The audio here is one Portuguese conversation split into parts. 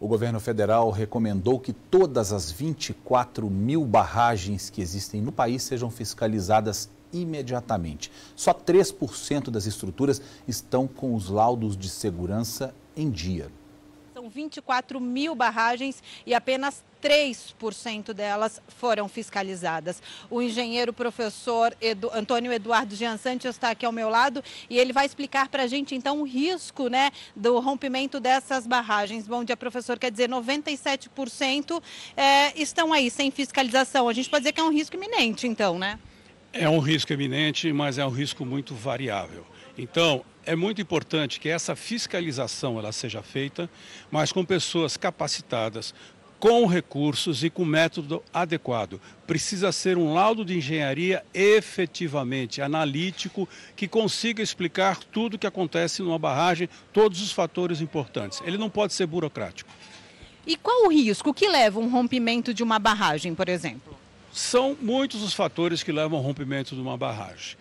O governo federal recomendou que todas as 24 mil barragens que existem no país sejam fiscalizadas imediatamente. Só 3% das estruturas estão com os laudos de segurança em dia. São 24 mil barragens e apenas 3% delas foram fiscalizadas. O engenheiro professor Antônio Eduardo Jean Santos está aqui ao meu lado e ele vai explicar para a gente então o risco, do rompimento dessas barragens. Bom dia, professor. Quer dizer, 97% estão aí sem fiscalização. A gente pode dizer que é um risco iminente, então, né? É um risco iminente, mas é um risco muito variável. Então, é muito importante que essa fiscalização ela seja feita, mas com pessoas capacitadas, com recursos e com método adequado. Precisa ser um laudo de engenharia efetivamente analítico, que consiga explicar tudo o que acontece numa barragem, todos os fatores importantes. Ele não pode ser burocrático. E qual o risco? O que leva a um rompimento de uma barragem, por exemplo? São muitos os fatores que levam ao rompimento de uma barragem.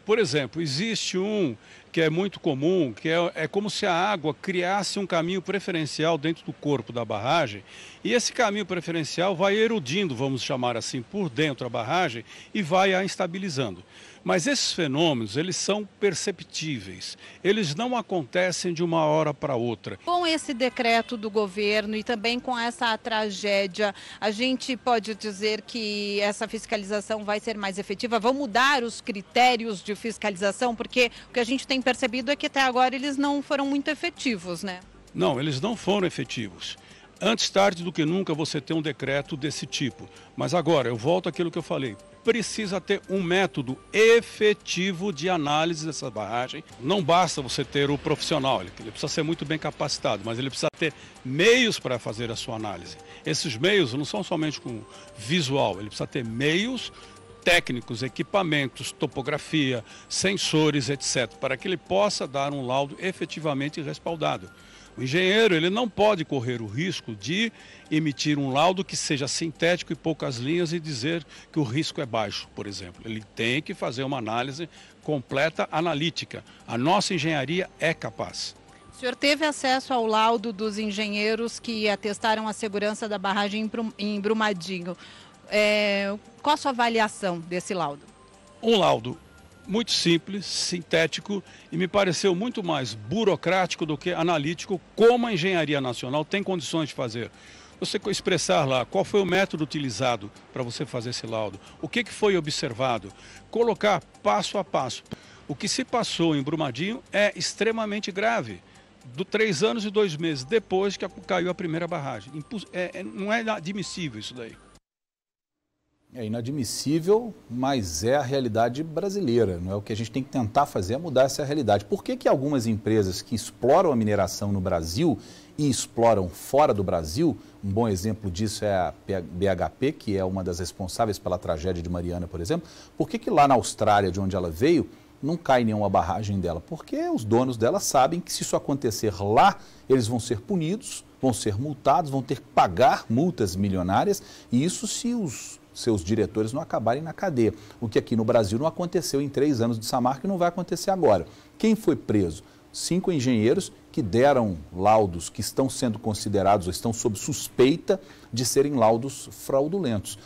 Por exemplo, existe um que é muito comum, que é como se a água criasse um caminho preferencial dentro do corpo da barragem e esse caminho preferencial vai erudindo, vamos chamar assim, por dentro da barragem e vai a instabilizando. Mas esses fenômenos, eles são perceptíveis, eles não acontecem de uma hora para outra. Com esse decreto do governo e também com essa tragédia, a gente pode dizer que essa fiscalização vai ser mais efetiva? Vão mudar os critérios de fiscalização? Porque o que a gente tem percebido é que até agora eles não foram muito efetivos, né? Não, eles não foram efetivos. Antes tarde do que nunca você ter um decreto desse tipo. Mas agora, eu volto àquilo que eu falei. Precisa ter um método efetivo de análise dessa barragem. Não basta você ter o profissional, ele precisa ser muito bem capacitado, mas ele precisa ter meios para fazer a sua análise. Esses meios não são somente com visual, ele precisa ter meios técnicos, equipamentos, topografia, sensores, etc., para que ele possa dar um laudo efetivamente respaldado. O engenheiro ele não pode correr o risco de emitir um laudo que seja sintético e poucas linhas e dizer que o risco é baixo, por exemplo. Ele tem que fazer uma análise completa, analítica. A nossa engenharia é capaz. O senhor teve acesso ao laudo dos engenheiros que atestaram a segurança da barragem em Brumadinho. Qual a sua avaliação desse laudo? Um laudo muito simples, sintético e me pareceu muito mais burocrático do que analítico, como a Engenharia Nacional tem condições de fazer. Você expressar lá qual foi o método utilizado para você fazer esse laudo, o que foi observado, colocar passo a passo. O que se passou em Brumadinho é extremamente grave. 3 anos e 2 meses depois que caiu a primeira barragem. Não é admissível isso daí. É inadmissível, mas é a realidade brasileira. Não é? O que a gente tem que tentar fazer é mudar essa realidade. Por que algumas empresas que exploram a mineração no Brasil e exploram fora do Brasil, um bom exemplo disso é a BHP, que é uma das responsáveis pela tragédia de Mariana, por exemplo, por que lá na Austrália, de onde ela veio, não cai nenhuma barragem dela? Porque os donos dela sabem que se isso acontecer lá, eles vão ser punidos, vão ser multados, vão ter que pagar multas milionárias, e isso se os seus diretores não acabarem na cadeia. O que aqui no Brasil não aconteceu em 3 anos de Samarco e não vai acontecer agora. Quem foi preso? 5 engenheiros que deram laudos que estão sendo considerados ou estão sob suspeita de serem laudos fraudulentos.